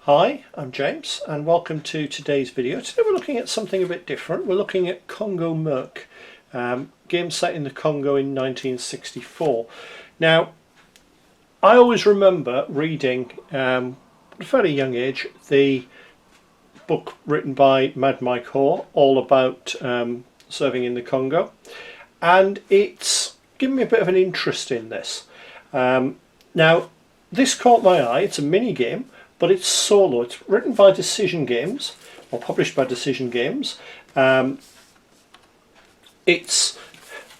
Hi, I'm James and welcome to today's video. Today we're looking at something a bit different. We're looking at Congo Merc, game set in the Congo in 1964. Now, I always remember reading, at a fairly young age, the book written by Mad Mike Hoare, all about serving in the Congo, and it's given me a bit of an interest in this. Now, this caught my eye. It's a mini game, but it's solo. It's written by Decision Games, or published by Decision Games. It's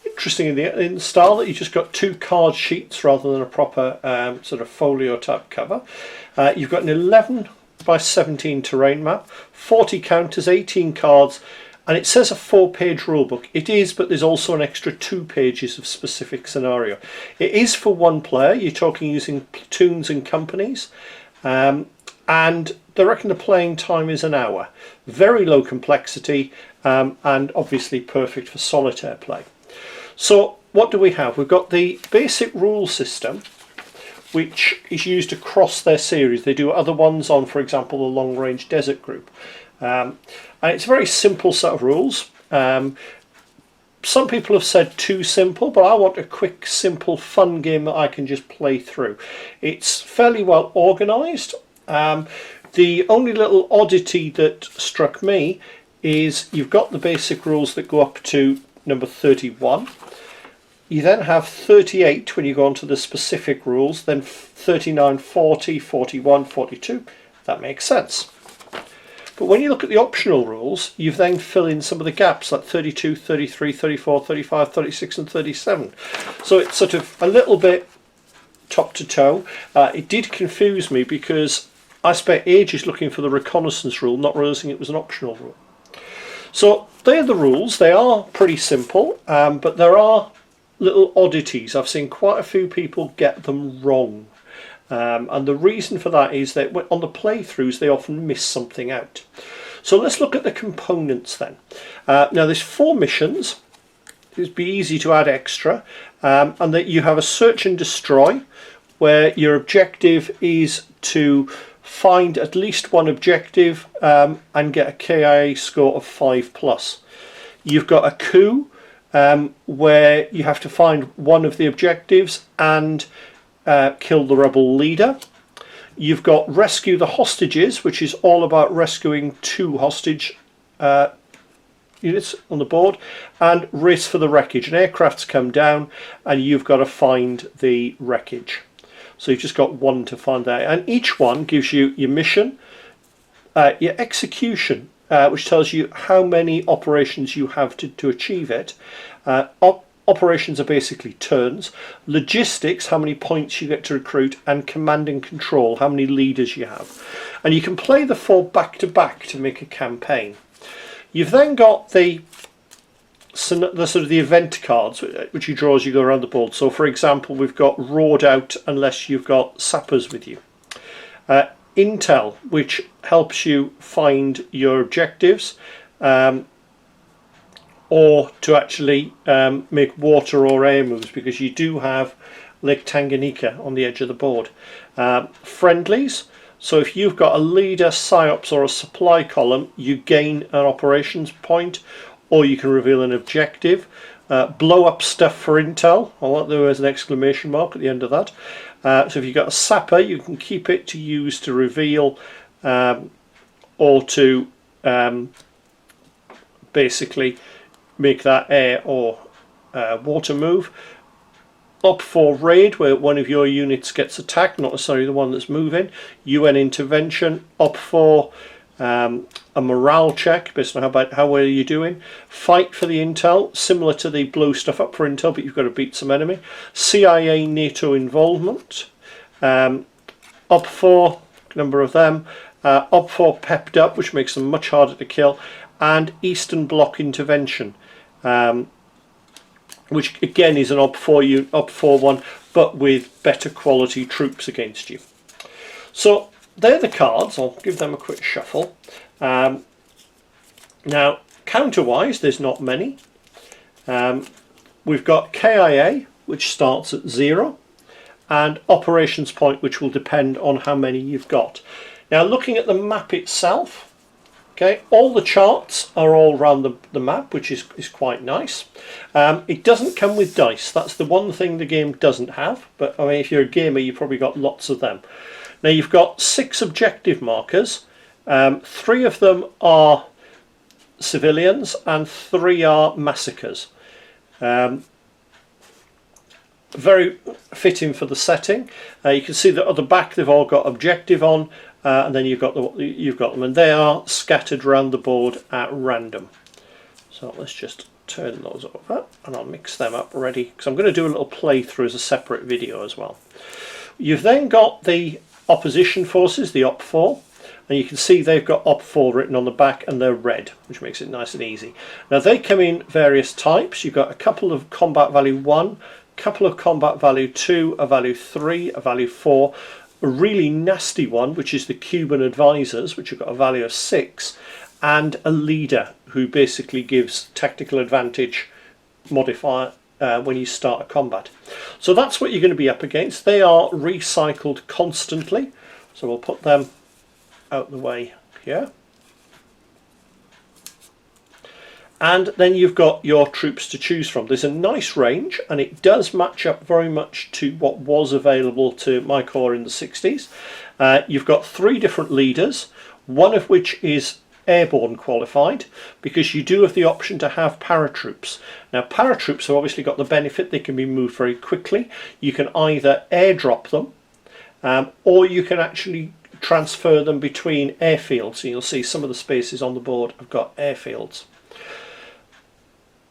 interesting in the style that you've just got two card sheets rather than a proper sort of folio type cover. You've got an 11 by 17 terrain map, 40 counters, 18 cards, and it says a 4-page rulebook. It is, but there's also an extra 2 pages of specific scenario. It is for one player. You're talking using platoons and companies. And they reckon the playing time is an hour. Very low complexity and obviously perfect for solitaire play. So what do we have? We've got the basic rule system, which is used across their series. They do other ones on, for example, the Long Range Desert Group. And it's a very simple set of rules. Some people have said too simple, but I want a quick, simple, fun game that I can just play through. It's fairly well organised. The only little oddity that struck me is you've got the basic rules that go up to number 31. You then have 38 when you go on to the specific rules, then 39, 40, 41, 42. That makes sense. But when you look at the optional rules, you then fill in some of the gaps like 32, 33, 34, 35, 36 and 37. So it's sort of a little bit top to toe. It did confuse me because I spent ages looking for the reconnaissance rule, not realising it was an optional rule. So they're the rules. They are pretty simple, but there are little oddities. I've seen quite a few people get them wrong. And the reason for that is that on the playthroughs they often miss something out. So let's look at the components then. Now there's 4 missions. It'd be easy to add extra, and that you have a search and destroy, where your objective is to find at least one objective and get a KIA score of 5+. You've got a coup, where you have to find one of the objectives and kill the rebel leader. You've got rescue the hostages, which is all about rescuing 2 hostage units on the board, and race for the wreckage. An aircraft's come down and you've got to find the wreckage. So you've just got 1 to find that, and each one gives you your mission, your execution, which tells you how many operations you have to achieve it. Operations are basically turns. Logistics, how many points you get to recruit, and command and control, how many leaders you have. And you can play the 4 back to back to make a campaign. You've then got the sort of the event cards, which you draw as you go around the board. So for example, we've got roared out unless you've got sappers with you. Intel, which helps you find your objectives, or to actually make water or air moves, because you do have Lake Tanganyika on the edge of the board. Friendlies, so if you've got a leader, psyops or a supply column, you gain an operations point, or you can reveal an objective. Blow up stuff for intel. I like there was an exclamation mark at the end of that. So if you've got a sapper, you can keep it to use to reveal or to basically make that air or water move. Up for raid, where one of your units gets attacked, not necessarily the one that's moving. UN intervention. Up for a morale check based on how well you're doing. Fight for the intel, similar to the blow stuff up for intel, but you've got to beat some enemy. CIA NATO involvement. Up for a number of them. Up for pepped up, which makes them much harder to kill, and Eastern Bloc intervention, which again is an up for one, but with better quality troops against you. So they're the cards. I'll give them a quick shuffle. Now, counter-wise, there's not many. We've got KIA, which starts at 0, and operations point, which will depend on how many you've got. Now looking at the map itself, okay, all the charts are all around the map, which is quite nice. It doesn't come with dice. That's the one thing the game doesn't have, but I mean, if you're a gamer, you've probably got lots of them. Now you've got 6 objective markers. 3 of them are civilians and 3 are massacres. Very fitting for the setting. You can see that at the back they've all got objective on, and then you've got them, and they are scattered around the board at random. So let's just turn those over, and I'll mix them up ready, because I'm going to do a little playthrough as a separate video as well. You've then got the opposition forces, the Op 4, and you can see they've got Op 4 written on the back, and they're red, which makes it nice and easy. Now they come in various types. You've got a couple of combat value 1, couple of combat value 2, a value 3, a value 4, a really nasty one which is the Cuban advisors, which have got a value of 6, and a leader who basically gives tactical advantage modifier when you start a combat. So that's what you're going to be up against. They are recycled constantly, so we'll put them out the way here. And then you've got your troops to choose from. There's a nice range, and it does match up very much to what was available to my corps in the 60s. You've got 3 different leaders, one of which is airborne qualified, because you do have the option to have paratroops. Now paratroops have obviously got the benefit they can be moved very quickly. You can either airdrop them, or you can actually transfer them between airfields. So you'll see some of the spaces on the board have got airfields.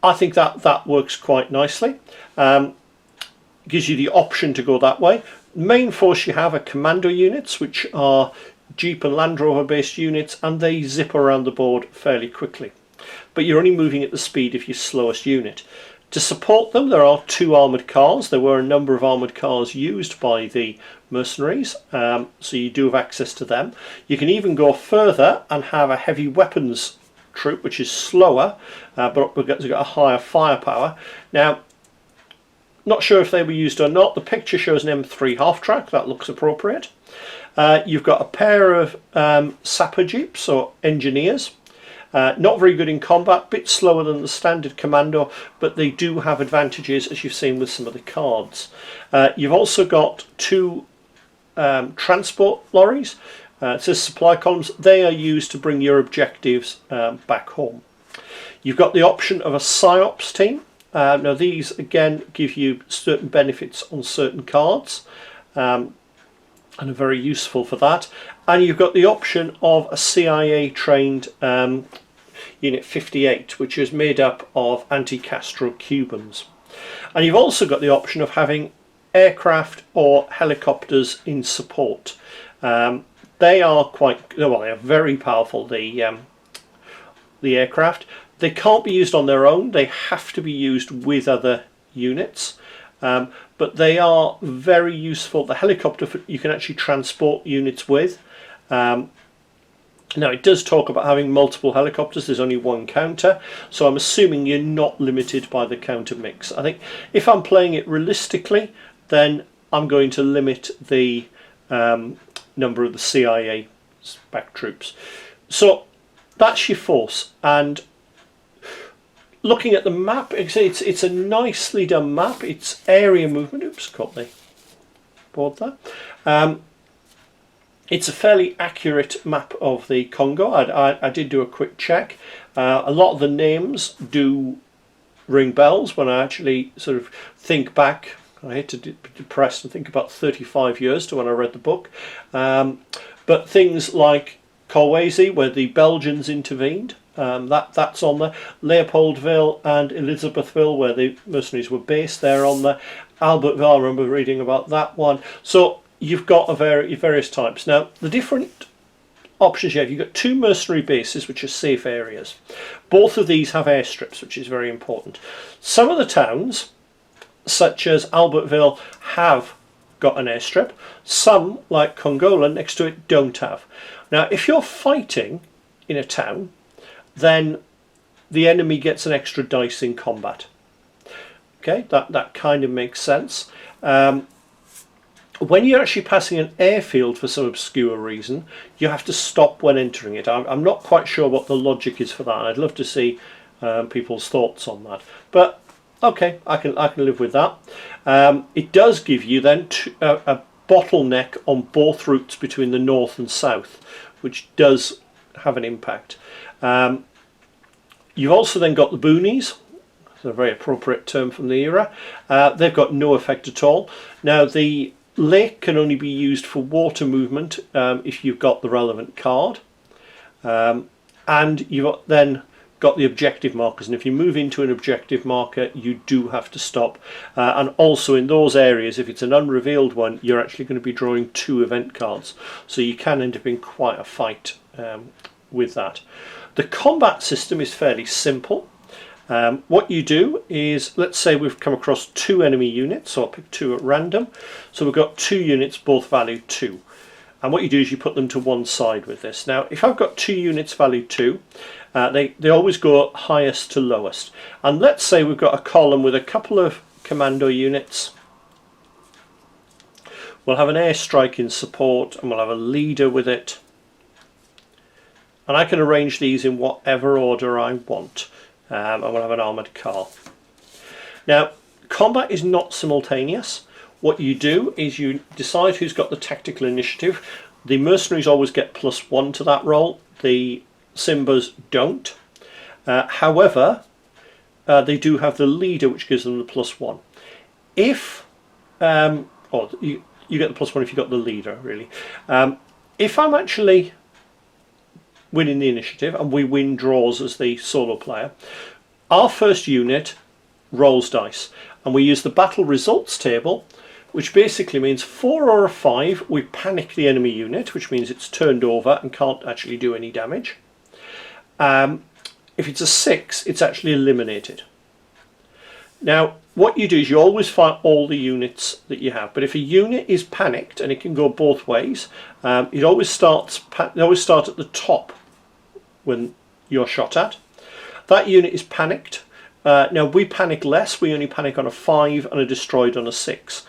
I think that works quite nicely. Gives you the option to go that way. Main force you have are commando units, which are Jeep and Land Rover based units, and they zip around the board fairly quickly. But you're only moving at the speed of your slowest unit. To support them, there are 2 armoured cars. There were a number of armoured cars used by the mercenaries, so you do have access to them. You can even go further and have a heavy weapons troop, which is slower, but it's got a higher firepower. Now, not sure if they were used or not. The picture shows an M3 half-track. That looks appropriate. You've got a pair of sapper jeeps, or engineers. Not very good in combat, bit slower than the standard commando, but they do have advantages, as you've seen with some of the cards. You've also got 2 transport lorries. It says supply columns. They are used to bring your objectives back home. You've got the option of a PSYOPs team. Now these again give you certain benefits on certain cards, and are very useful for that. And you've got the option of a CIA trained Unit 58, which is made up of anti-Castro Cubans. And you've also got the option of having aircraft or helicopters in support. They are they are very powerful, the aircraft. They can't be used on their own. They have to be used with other units. But they are very useful. The helicopter you can actually transport units with. Now it does talk about having multiple helicopters. There's only 1 counter, so I'm assuming you're not limited by the counter mix. I think if I'm playing it realistically, then I'm going to limit the number of the CIA back troops. So that's your force. And looking at the map, it's a nicely done map. It's area movement. Oops, caught the board there. It's a fairly accurate map of the Congo. I did do a quick check. A lot of the names do ring bells when I actually sort of think back. I hate to be depressed and think about 35 years to when I read the book. But things like Kolwezi, where the Belgians intervened, that's on there. Leopoldville and Elizabethville, where the mercenaries were based, they're on there. Albertville, I remember reading about that one. So you've got various types. Now, the different options you have, you've got 2 mercenary bases, which are safe areas. Both of these have airstrips, which is very important. Some of the towns, such as Albertville, have got an airstrip. Some, like Congola next to it, don't have. Now, if you're fighting in a town, then the enemy gets an extra dice in combat. Okay, that kind of makes sense. When you're actually passing an airfield for some obscure reason, you have to stop when entering it. I'm not quite sure what the logic is for that. I'd love to see people's thoughts on that. But okay, I can live with that. It does give you then a bottleneck on both routes between the north and south, which does have an impact. You've also then got the boonies. It's a very appropriate term from the era. They've got no effect at all. Now the lake can only be used for water movement if you've got the relevant card, and you've then got the objective markers, and if you move into an objective marker you do have to stop, and also in those areas, if it's an unrevealed one, you're actually going to be drawing 2 event cards, so you can end up in quite a fight with that. The combat system is fairly simple. What you do is, let's say we've come across 2 enemy units, so I'll pick 2 at random, so we've got 2 units both valued 2, and what you do is you put them to one side with this. Now if I've got 2 units valued 2, they always go highest to lowest, and let's say we've got a column with a couple of commando units. We'll have an airstrike in support, and we'll have a leader with it, and I can arrange these in whatever order I want, and we'll have an armoured car. Now combat is not simultaneous. What you do is you decide who's got the tactical initiative. The mercenaries always get +1 to that roll, the Simbas don't. However, they do have the leader, which gives them the +1. If you get the +1 if you got the leader, really. If I'm actually winning the initiative and we win draws as the solo player, our first unit rolls dice, and we use the battle results table, which basically means 4 or a 5 we panic the enemy unit, which means it's turned over and can't actually do any damage. If it's a 6, it's actually eliminated. Now what you do is you always fight all the units that you have, but if a unit is panicked, and it can go both ways, it always starts at the top when you're shot at. That unit is panicked. Now we panic less, we only panic on a 5 and are destroyed on a 6.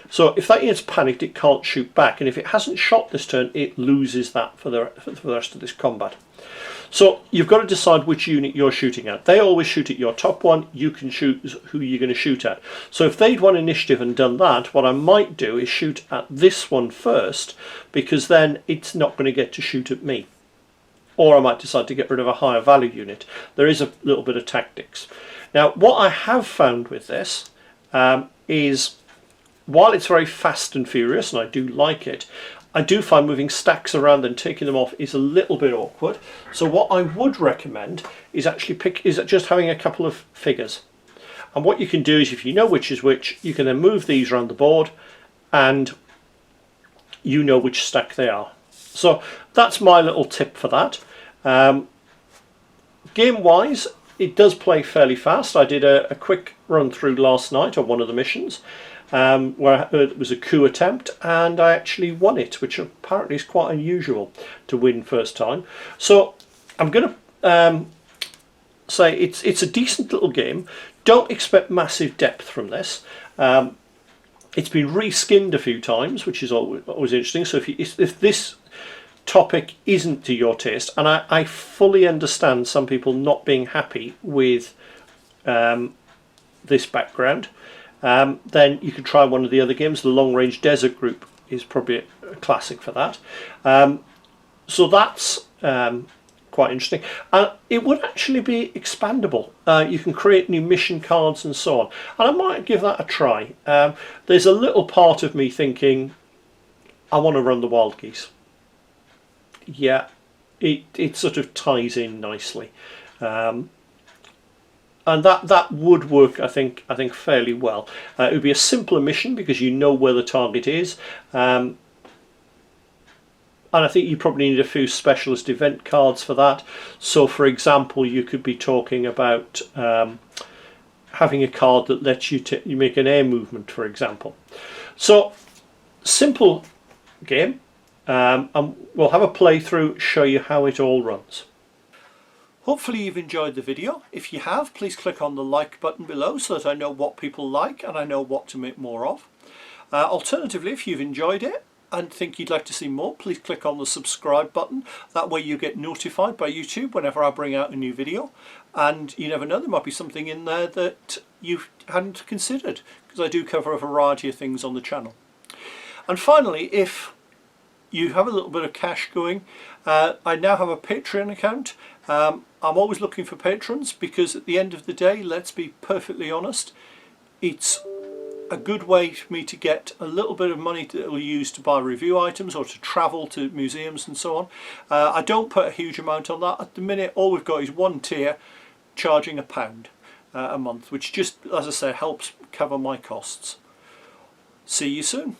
So if that unit's panicked, it can't shoot back, and if it hasn't shot this turn, it loses that for the rest of this combat. So you've got to decide which unit you're shooting at. They always shoot at your top one, you can choose who you're going to shoot at. So if they'd won initiative and done that, what I might do is shoot at this one first, because then it's not going to get to shoot at me. Or I might decide to get rid of a higher value unit. There is a little bit of tactics. Now what I have found with this is, while it's very fast and furious, and I do like it, I do find moving stacks around and taking them off is a little bit awkward. So what I would recommend is actually just having a couple of figures. And what you can do is, if you know which is which, you can then move these around the board and you know which stack they are. So that's my little tip for that. Game wise, it does play fairly fast. I did a quick run through last night on one of the missions, where it was a coup attempt, and I actually won it, which apparently is quite unusual to win first time. So I'm going to say it's a decent little game. Don't expect massive depth from this. It's been reskinned a few times, which is always interesting. So if this topic isn't to your taste, and I fully understand some people not being happy with this background, then you could try one of the other games. The Long Range Desert Group is probably a classic for that. So that's quite interesting. It would actually be expandable. You can create new mission cards and so on, and I might give that a try. There's a little part of me thinking I want to run the Wild Geese. Yeah, it sort of ties in nicely, and that would work, I think fairly well. It would be a simpler mission because you know where the target is, and I think you probably need a few specialist event cards for that. So for example, you could be talking about having a card that lets you make an air movement, for example. So simple game, and we'll have a playthrough, show you how it all runs. Hopefully you've enjoyed the video. If you have, please click on the like button below so that I know what people like and I know what to make more of. Alternatively, if you've enjoyed it and think you'd like to see more, please click on the subscribe button. That way you get notified by YouTube whenever I bring out a new video, and you never know, there might be something in there that you hadn't considered, because I do cover a variety of things on the channel. And finally, if you have a little bit of cash going, I now have a Patreon account. I'm always looking for patrons, because at the end of the day, let's be perfectly honest, it's a good way for me to get a little bit of money that will use to buy review items or to travel to museums and so on. I don't put a huge amount on that. At the minute, all we've got is one tier charging £1 a month, which just, as I say, helps cover my costs. See you soon.